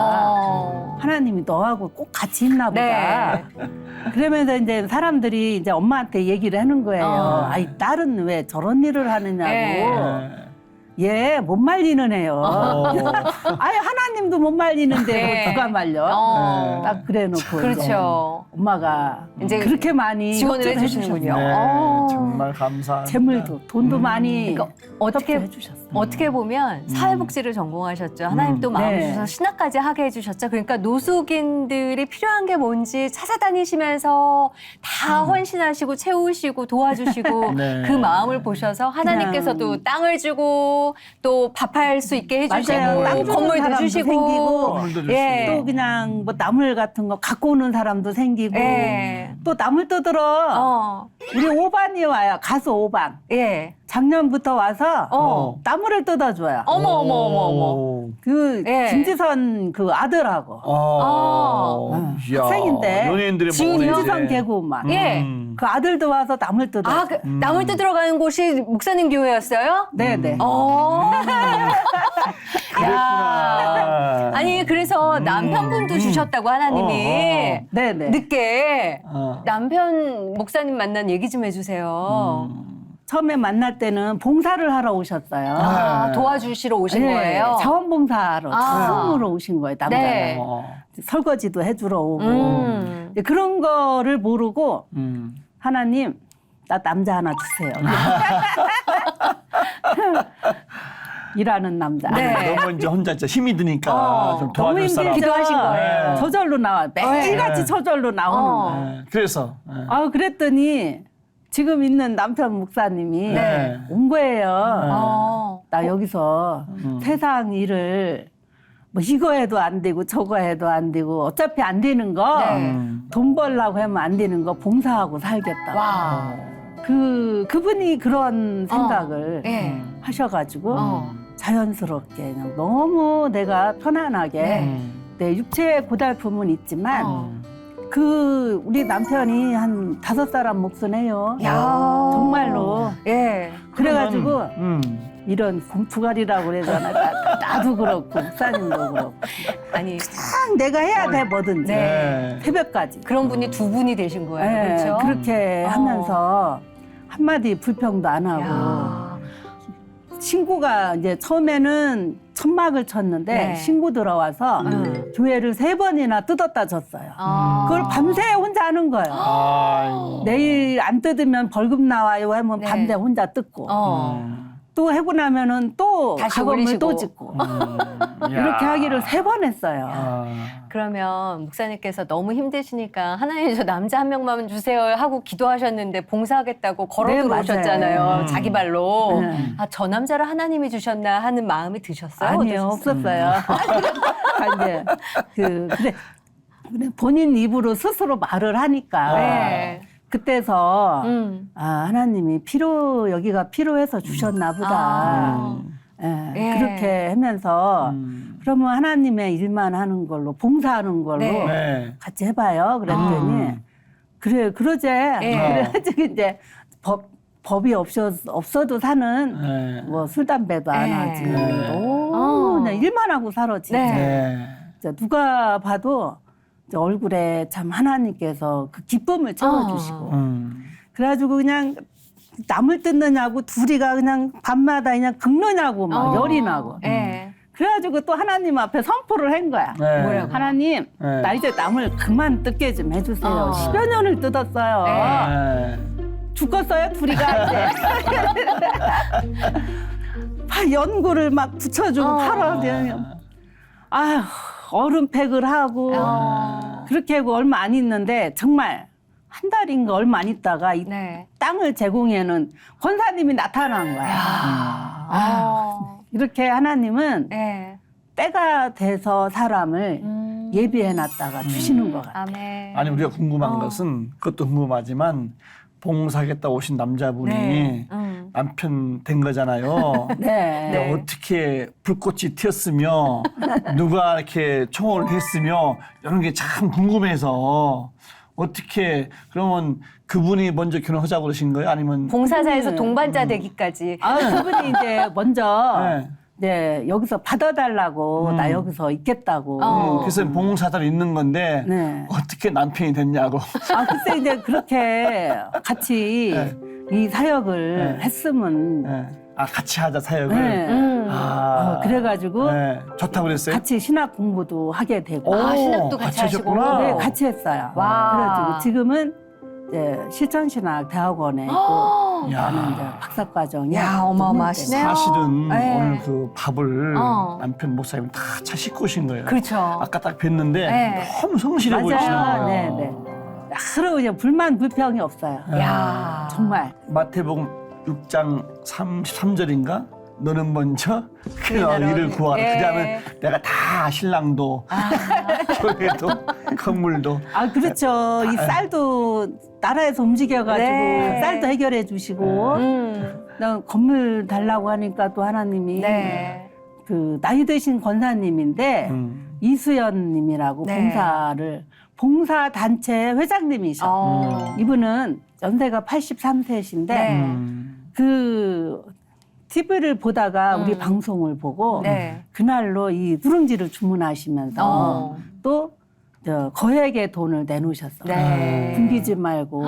하나님이 너하고 꼭 같이 있나 보다. 네. 그러면서 이제 사람들이 이제 엄마한테 얘기를 하는 거예요. 아이 딸은 왜 저런 일을 하느냐고. 네. 얘 못 말리는 애요. 아예 하나님도 못 말리는데 네. 누가 말려? 딱 그래놓고 그렇죠. 이제 엄마가 이제 이제 그렇게 많이 지원을 협조를 해주시는군요. 네, 어. 정말 감사합니다. 재물도 돈도 많이 그러니까 어떻게 협조해주셨어요. 어떻게 보면 사회복지를 전공하셨죠. 하나님 또 마음 네. 주셔서 신학까지 하게 해주셨죠. 그러니까 노숙인들이 필요한 게 뭔지 찾아다니시면서 다 헌신하시고 채우시고 도와주시고 네. 그 마음을 보셔서 하나님께서도 땅을 주고 또 밥할 수 있게 해주시고 맞아요. 땅 주는 건물도 사람도 주시고 생기고 건물도 주시고. 예. 또 그냥 뭐 나물 같은 거 갖고 오는 사람도 생기고 예. 또 나물 뜯으러 우리 오반이 와요. 가수 오반. 예. 작년부터 와서 어. 나물을 뜯어줘요. 어머. 그 예. 김지선 그 아들하고 이야, 학생인데 연예인들이 지훈이요? 김지선 개그우먼. 예. 그 아들도 와서 나물 뜯어. 아, 그 나물 뜯으러 가는 곳이 목사님 교회였어요? 네네. 야. 아니 그래서 남편분도 주셨다고 하나님이 네네. 늦게 어. 남편 목사님 만난 얘기 좀 해주세요. 처음에 만날 때는 봉사를 하러 오셨어요. 아, 도와주시러 오신 네, 거예요? 자원봉사하러 아. 처음으로 오신 거예요. 남자가. 네. 설거지도 해주러 오고 이제 음. 그런 거를 모르고 음. 하나님 나 남자 하나 주세요. 일하는 남자. 네. 너무 이제 혼자 진짜 힘이 드니까 좀 너무 도와줄 사람. 힘들죠. 기도하신 거예요. 저절로 나와. 매일같이 저절로 나오는 거예요. 네, 그래서 아 그랬더니 지금 있는 남편 목사님이 네. 온 거예요. 어. 나 여기서 세상 일을 뭐 이거 해도 안 되고 저거 해도 안 되고 어차피 안 되는 거 네. 돈 벌려고 하면 안 되는 거 봉사하고 살겠다. 와. 그분이 그런 생각을 네. 하셔가지고 어. 자연스럽게 그냥 너무 내가 편안하게 네. 내 육체의 고달픔은 있지만 어. 그 우리 남편이 한 5사람 몫은 해요. 야. 정말로. 예. 그래가지고 그러면, 이런 공투갈이라고 그러잖아. 나도 그렇고 목사님도 그렇고. 아니 딱 내가 해야 돼 뭐든지. 네. 새벽까지. 그런 분이 두 분이 되신 거예요, 네, 그렇죠? 그렇게 하면서 한마디 불평도 안 하고. 야. 친구가 이제 처음에는 천막을 쳤는데 네. 신고 들어와서 교회를 3번이나 뜯었다 졌어요. 그걸 밤새 혼자 하는 거예요. 아이고. 내일 안 뜯으면 벌금 나와요 하면 네. 밤새 혼자 뜯고 어. 또 하고 나면은 또 다시 작업을 올리시고. 또 짓고 이렇게 하기를 3번 했어요. 그러면 목사님께서 너무 힘드시니까 하나님 저 남자 한 명만 주세요 하고 기도하셨는데 봉사하겠다고 걸어 네, 들어오셨잖아요. 맞아요. 자기 발로. 네. 아, 저 남자를 하나님이 주셨나 하는 마음이 드셨어요? 아니요, 어떠셨어요? 없었어요. 이제 그래 본인 입으로 스스로 말을 하니까 네. 그때서 음. 아 하나님이 여기가 필요해서 주셨나 보다. 아. 예, 예. 그렇게 하면서 그러면 하나님의 일만 하는 걸로 봉사하는 걸로 네. 네. 같이 해봐요. 그랬더니 그래 그러재. 그래가지고 이제 법이 없어도 사는 네. 뭐 술 담배도 안 네. 하지. 네. 너무 그냥 일만 하고 살아 진짜. 네. 네. 진짜 누가 봐도 이제 얼굴에 참 하나님께서 그 기쁨을 채워주시고. 그래가지고 그냥 남을 뜯느냐고 둘이가 그냥 밤마다 그냥 긁느냐고 막 열이 나고. 네. 그래가지고 또 하나님 앞에 선포를 한 거야. 네. 뭐라고? 하나님, 네. 나 이제 남을 그만 뜯게 좀 해주세요. 10여 년을 뜯었어요. 네. 죽었어요, 둘이가 이제. 연고를 막 붙여주고 팔아. 아휴, 얼음팩을 하고. 그렇게 하고 얼마 안 있는데 정말 한 달인가 얼마 안 있다가 이 네. 땅을 제공해는 권사님이 나타난 거야. 이렇게 하나님은 네. 때가 돼서 사람을 예비해놨다가 주시는 것 같아요. 아멘. 아니 우리가 궁금한 것은 그것도 궁금하지만 봉사하겠다 오신 남자분이 네. 남편 된 거잖아요. 네. 네. 어떻게 불꽃이 튀었으며 누가 이렇게 총을 했으며 이런 게 참 궁금해서 어떻게 그러면 그분이 먼저 결혼하자고 그러신 거예요? 아니면 봉사자에서 동반자 되기까지. 아, 그분이 이제 먼저 네. 네, 여기서 받아달라고 나 여기서 있겠다고. 그래서 봉사자로 있는 건데 네. 어떻게 남편이 됐냐고. 아, 글쎄 이제 그렇게 같이 네. 이 사역을 네. 했으면 네. 아 같이 하자 사역을. 네. 아, 그래가지고 네. 좋다고 그랬어요? 같이 신학 공부도 하게 되고 아, 신학도 같이 하시고. 하셨구나. 네, 같이 했어요. 와. 그래가지고 지금은 이제 실천신학 대학원에 있고 야. 나는 이제 박사과정이 야, 어마어마하시네요. 사실은 네. 오늘 그 밥을 어. 남편 목사님 다 차 씻고 오신 거예요. 그렇죠. 아까 딱 뵀는데 네. 너무 성실해 보이시는 맞아요. 거예요. 네, 네. 하루 그냥 불만 불평이 없어요. 야. 정말. 마태복음 6장 33절인가? 너는 먼저 그 나라를- 일을 구하라. 예. 그다음에 내가 다 신랑도 교회도 건물도 아, 그렇죠. 이 쌀도 나라에서 움직여가지고 네. 쌀도 해결해 주시고 나 건물 달라고 하니까 또 하나님이 네. 그 나이 드신 권사님인데 이수연님이라고 네. 봉사단체 회장님이셔. 이분은 연세가 83세신데 네. 그 TV를 보다가 우리 방송을 보고 네. 그날로 이 누룽지를 주문하시면서 또 거액의 돈을 내놓으셨어요. 네. 굶기지 말고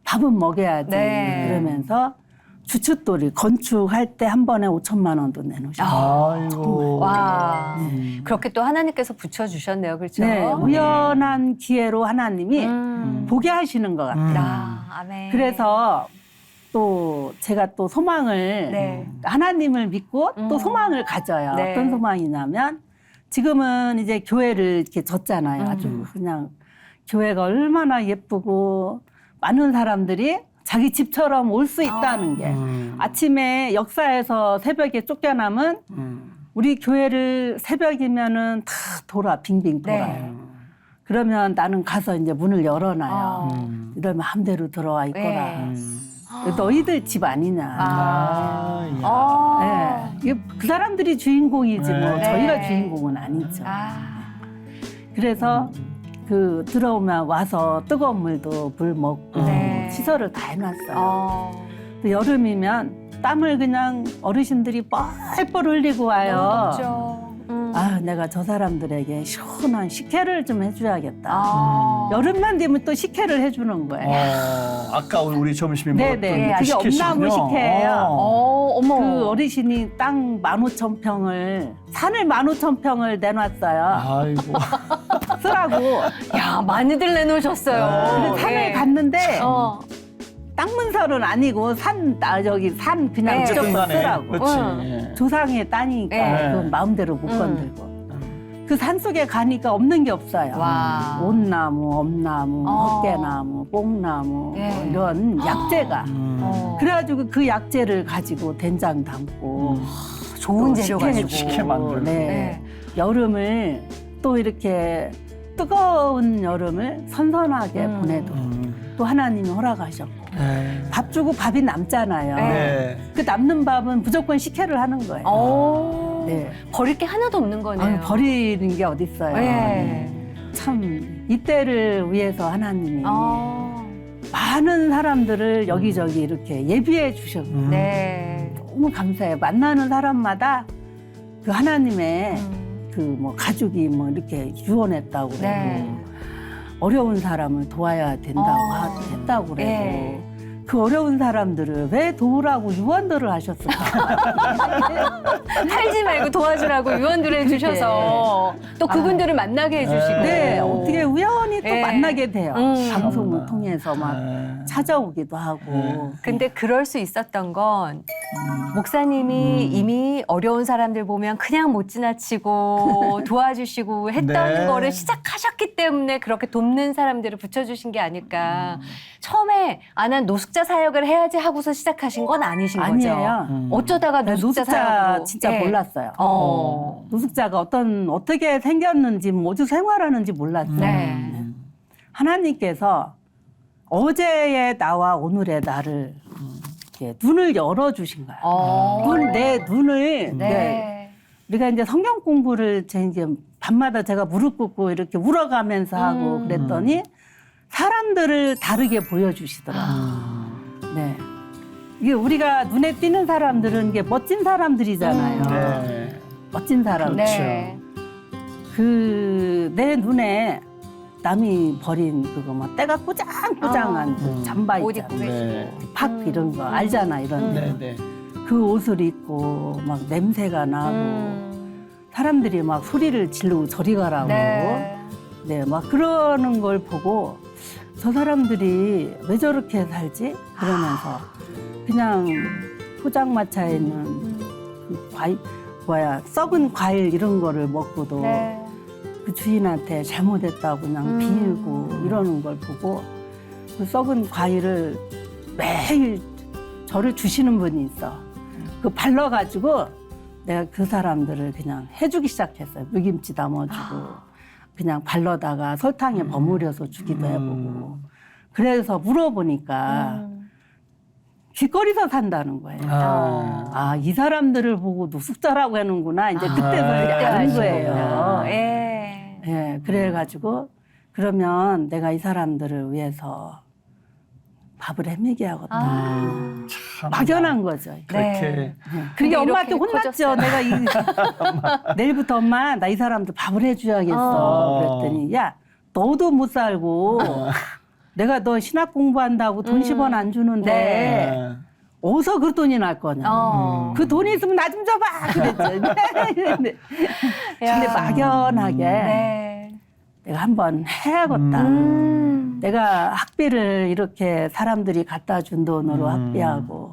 밥은 먹여야지 네. 그러면서 주춧돌이 건축할 때 한 번에 5천만 원도 내놓으셨어요. 아이고. 와. 그렇게 또 하나님께서 붙여주셨네요. 그렇죠? 네, 우연한 기회로 하나님이 보게 하시는 것 같아요. 아, 아멘. 그래서 또 제가 또 소망을 네. 하나님을 믿고 또 소망을 가져요. 네. 어떤 소망이냐면 지금은 이제 교회를 이렇게 졌잖아요. 아주 그냥 교회가 얼마나 예쁘고 많은 사람들이 자기 집처럼 올 수 있다는 게 아침에 역사에서 새벽에 쫓겨나면 우리 교회를 새벽이면은 다 돌아 빙빙 돌아요. 네. 그러면 나는 가서 이제 문을 열어놔요. 이러면 마음대로 들어와 있거라. 네. 너희들 집 아니냐. 아, 야. 아. 네. 그 사람들이 주인공이지 뭐 네. 저희가 주인공은 아니죠. 아. 그래서 그 들어오면 와서 뜨거운 물도 물 먹고 네. 시설을 다 해놨어요. 또 여름이면 땀을 그냥 어르신들이 뻘뻘 흘리고 와요. 덥죠. 아, 내가 저 사람들에게 시원한 식혜를 좀 해줘야겠다. 아. 여름만 되면 또 식혜를 해주는 거예요. 아까 우리 점심에 네네. 먹었던 그게 엄나무 식혜예요. 어머. 그 어르신이 땅 15,000평을 산을 15,000평을 내놨어요. 아이고. 쓰라고. 야, 많이들 내놓으셨어요. 근데 산을 예. 갔는데 어. 땅 문서는 아니고 산 그냥 네. 무조건 간에. 쓰라고. 그렇지. 응. 예. 조상의 땅이니까 네. 그건 마음대로 못 건들고. 그 산속에 가니까 없는 게 없어요. 와. 온나무, 엄나무, 헛개나무, 뽕나무 예. 뭐 이런 약재가. 어. 그래가지고 그 약재를 가지고 된장 담고 좋은 또 재료 식혜 가지고. 식혜 만들고. 네. 네. 여름을 또 이렇게 뜨거운 여름을 선선하게 보내도 또 하나님이 허락하셨고 네. 밥 주고 밥이 남잖아요. 네. 그 남는 밥은 무조건 식혜를 하는 거예요. 오. 네. 버릴 게 하나도 없는 거네요. 아유, 버리는 게 어딨어요. 예. 참 이때를 위해서 하나님이 어. 많은 사람들을 여기저기 이렇게 예비해 주셨고 네. 너무 감사해요. 만나는 사람마다 그 하나님의 그 뭐 가족이 뭐 이렇게 유언했다고 그래도 네. 어려운 사람을 도와야 된다고 했다고 그래도 예. 그 어려운 사람들을 왜 도우라고 유언들을 하셨을까? 팔지 말고 도와주라고 유언들을 해주셔서 또 그분들을 만나게 해주시고. 네, 어떻게 우연히 또 예. 만나게 돼요. 방송을 참나. 통해서 막 찾아오기도 하고. 근데 그럴 수 있었던 건 목사님이 이미 어려운 사람들 보면 그냥 못 지나치고 도와주시고 했던 네. 거를 시작하셨기 때문에 그렇게 돕는 사람들을 붙여주신 게 아닐까. 처음에 난 노숙자 사역을 해야지 하고서 시작하신 건 아니신 거죠? 아니에요. 어쩌다가 노숙자 사역으로. 진짜 예. 몰랐어요. 어. 노숙자가 어떻게 생겼는지, 뭐 어디서 생활하는지 몰랐어요. 네. 하나님께서 어제의 나와 오늘의 나를 이렇게 눈을 열어주신 거예요. 어. 내 눈을 네. 우리가 이제 성경 공부를 이제 밤마다 제가 무릎 꿇고 이렇게 울어가면서 하고 그랬더니 사람들을 다르게 보여주시더라고요. 네. 이게 우리가 눈에 띄는 사람들은 이게 멋진 사람들이잖아요. 네. 멋진 사람들. 네. 내 눈에 남이 버린 그거 막 때가 꾸장꾸장한 그 잠바 옷 입고 있잖아. 계시고. 네. 팍 이런 거 알잖아, 이런 데. 네, 네. 그 옷을 입고 막 냄새가 나고 사람들이 막 소리를 지르고 저리 가라고. 네. 네, 막 그러는 걸 보고 저 사람들이 왜 저렇게 살지? 그러면서 그냥 포장마차에 있는 그 썩은 과일 이런 거를 먹고도 네. 그 주인한테 잘못했다고 그냥 비밀고 이러는 걸 보고 그 썩은 과일을 매일 저를 주시는 분이 있어. 그 발라가지고 내가 그 사람들을 그냥 해주기 시작했어요. 무김치 담아주고. 그냥 발라다가 설탕에 버무려서 주기도 해보고. 그래서 물어보니까 길거리에서 산다는 거예요. 아, 이 사람들을 보고 노숙자라고 하는구나. 이제 그때서 아는 거예요. 예. 예, 그래가지고 그러면 내가 이 사람들을 위해서 밥을 해먹게 하겠다. 참. 막연한 거죠. 그렇게. 네. 그게 근데 엄마한테 이렇게 혼났죠. 커졌어요. 내가 내일부터 엄마 나 이 사람들 밥을 해줘야겠어. 그랬더니 야 너도 못 살고 내가 너 신학 공부한다고 돈 10원 안 주는데 네. 어디서 그 돈이 날 거냐. 어. 그 돈이 있으면 나 좀 줘봐. 그랬죠. 근데 야. 막연하게 네. 내가 한번 해야겠다. 내가 학비를 이렇게 사람들이 갖다 준 돈으로 학비하고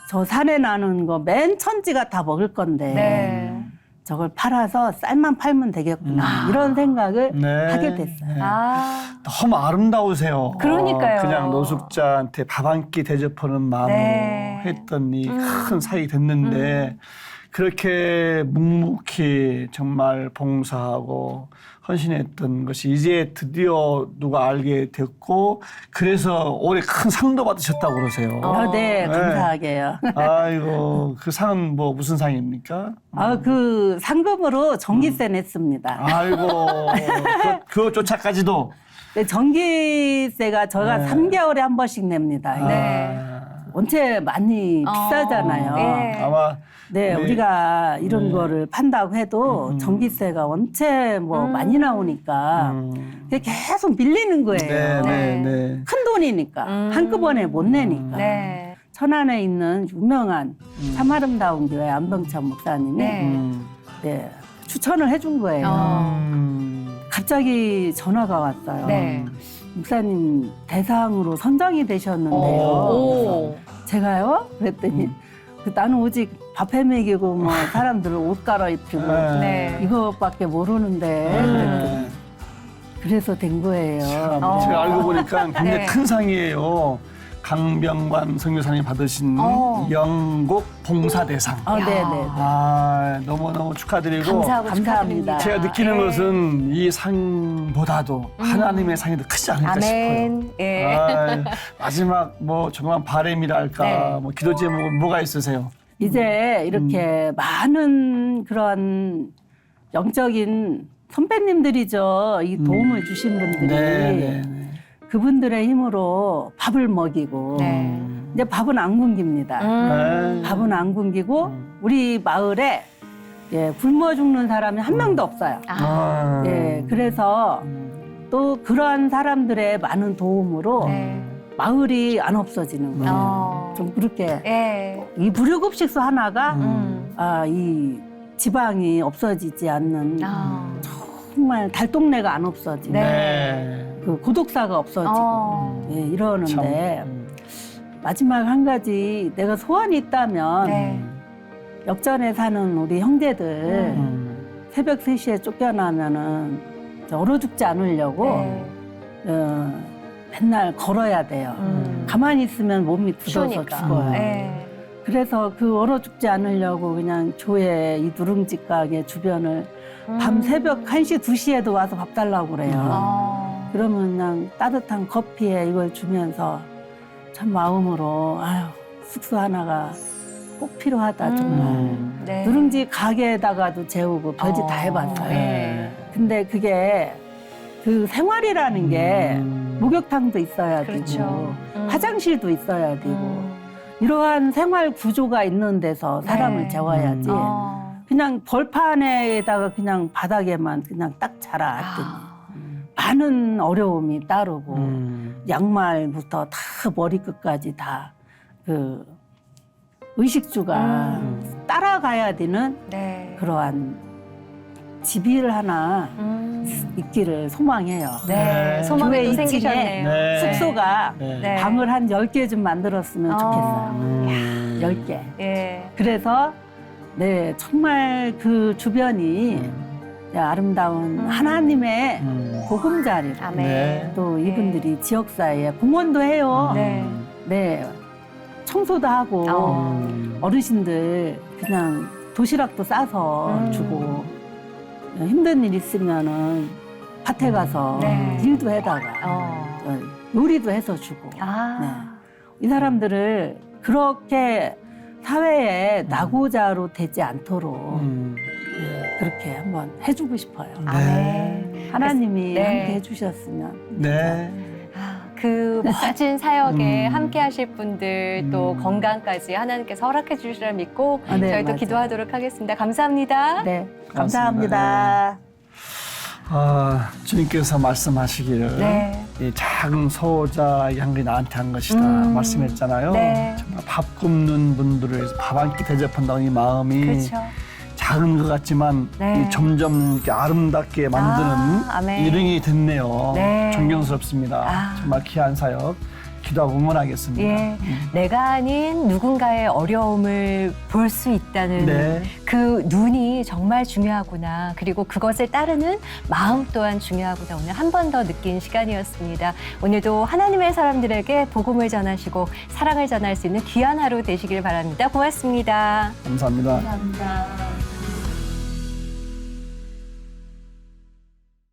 저 산에 나는 거 맨 천지가 다 먹을 건데 네. 저걸 팔아서 쌀만 팔면 되겠구나 이런 생각을 네. 하게 됐어요. 네. 아. 너무 아름다우세요. 그러니까요. 그냥 노숙자한테 밥 한 끼 대접하는 마음으로 네. 했던 이 큰 사역이 됐는데 그렇게 묵묵히 정말 봉사하고 헌신했던 것이 이제 드디어 누가 알게 됐고 그래서 올해 큰 상도 받으셨다고 그러세요. 네, 감사하게요. 아이고 그 상은 뭐 무슨 상입니까? 그 상금으로 전기세 냈습니다. 아이고 그것조차까지도 네, 전기세가 저희가 네. 3개월에 한 번씩 냅니다. 네. 원체 많이 비싸잖아요. 예. 아마 네, 네. 우리가 이런 거를 판다고 해도 전기세가 원체 뭐 많이 나오니까 그게 계속 밀리는 거예요. 네. 큰 돈이니까 한꺼번에 못 내니까. 네. 천안에 있는 유명한 참 아름다운 교회 안병찬 목사님이 네. 네, 추천을 해준 거예요. 갑자기 전화가 왔어요. 네. 목사님 대상으로 선정이 되셨는데요. 오. 제가요? 그랬더니 나는 오직 밥 해먹이고 뭐 사람들을 옷 갈아입히고 네. 이거밖에 모르는데 그랬더니 그래서 된 거예요. 참, 제가 알고 보니까 굉장히 네. 큰 상이에요. 강병관 선교사님이 받으신 어. 영국 봉사대상. 네네. 아, 너무너무 축하드리고 감사하고 감사합니다. 축하드립니다. 제가 느끼는 예. 것은 이 상보다도 하나님의 상이 더 크지 않을까 싶어요. 아멘. 예. 아, 마지막 뭐 정말 바람이랄까 네. 뭐 기도 제목은 뭐가 있으세요? 이제 이렇게 많은 그런 영적인 선배님들이죠. 이 도움을 주신 분들이 네. 그분들의 힘으로 밥을 먹이고 네. 이제 밥은 안 굶깁니다. 네. 밥은 안 굶기고 우리 마을에 예, 굶어 죽는 사람이 한 명도 없어요. 아. 예, 그래서 또 그러한 사람들의 많은 도움으로 네. 마을이 안 없어지는 거예요. 좀 그렇게 예. 이 무료급식소 하나가 음. 이 지방이 없어지지 않는 아. 정말 달동네가 안 없어지고 네. 그 고독사가 없어지고 예, 이러는데 참. 마지막 한 가지 내가 소원이 있다면 네. 역전에 사는 우리 형제들 새벽 3시에 쫓겨나면은 얼어 죽지 않으려고 네. 맨날 걸어야 돼요. 가만히 있으면 몸이 굳어서 추우니까. 죽어요. 네. 그래서 그 얼어 죽지 않으려고 그냥 교회 이 누룽지 가게 주변을 밤 새벽 1시, 2시에도 와서 밥 달라고 그래요. 그러면 그냥 따뜻한 커피에 이걸 주면서 참 마음으로 아유 숙소 하나가 꼭 필요하다 정말. 네. 누룽지 가게에다가도 재우고 별짓 다 해봤어요. 네. 근데 그게 그 생활이라는 게 목욕탕도 있어야 그렇죠. 되고 화장실도 있어야 되고 음. 이러한 생활 구조가 있는 데서 사람을 네. 재워야지. 그냥 벌판에다가 그냥 바닥에만 그냥 딱 자라왔더니 많은 어려움이 따르고 양말부터 다 머리끝까지 다 그 의식주가 따라가야 되는 네. 그러한 집일 하나 있기를 소망해요. 네. 소망이 교회 또 2층에 생기셨네요. 네. 숙소가 네. 네. 방을 한 10개 좀 만들었으면 좋겠어요. 10개. 예. 그래서 네, 정말 그 주변이 아름다운 하나님의 보금자리로 아멘. 네. 또 이분들이 지역사회에 공헌도 해요. 네. 네. 청소도 하고 어르신들 그냥 도시락도 싸서 주고 힘든 일 있으면은 밭에 가서 네. 일도 해다가 요리도 해서 주고 이 사람들을 그렇게 사회에 낙오자로 되지 않도록 그렇게 한번 해주고 싶어요. 아멘. 하나님이 네. 함께 해주셨으면. 네. 그 멋진 사역에 함께 하실 분들 또 건강까지 하나님께서 허락해 주시리라 믿고 아, 네, 저희도 맞아요. 기도하도록 하겠습니다. 감사합니다. 네, 감사합니다. 감사합니다. 주님께서 말씀하시기를 네. 이 작은 소자의 향기 나한테 한 것이다 말씀했잖아요. 네. 정말 밥 굶는 분들을 위해서 밥 한 끼 대접한다는 이 마음이 그렇죠. 작은 것 같지만 네. 이 점점 이렇게 아름답게 만드는 아멘. 일응이 됐네요. 네. 존경스럽습니다. 정말 귀한 사역 기도하고 응원하겠습니다. 예, 내가 아닌 누군가의 어려움을 볼 수 있다는 네. 그 눈이 정말 중요하구나. 그리고 그것을 따르는 마음 또한 중요하구나. 오늘 한 번 더 느낀 시간이었습니다. 오늘도 하나님의 사람들에게 복음을 전하시고 사랑을 전할 수 있는 귀한 하루 되시길 바랍니다. 고맙습니다. 감사합니다. 감사합니다.